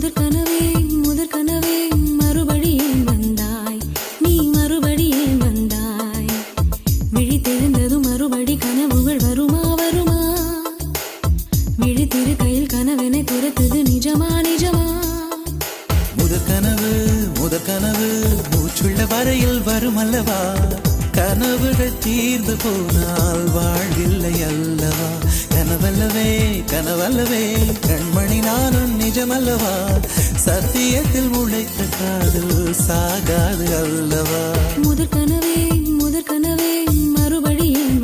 முதற் கனவே மறுபடியும் வந்தாய், நீ மறுபடியும் வந்தாய். விழித்தெழுந்ததும் மறுபடி கனவுகள் வருமா வருமா? விழித்திரு கையில் கனவென துரத்துது நிஜமா நிஜமா? முதற் கனவு மூச்சுள்ள வரையில் வரும் அல்லவா? கனவுகள் தீர்ந்து போனால் வாழ்வில்லை அல்லவா? கனவல்லவே கண்மணி நானும் நிஜமல்லவா? சத்தியத்தில் முளைத்த காதல் சாகாது அல்லவா? முதற் கனவே மறுபடியும்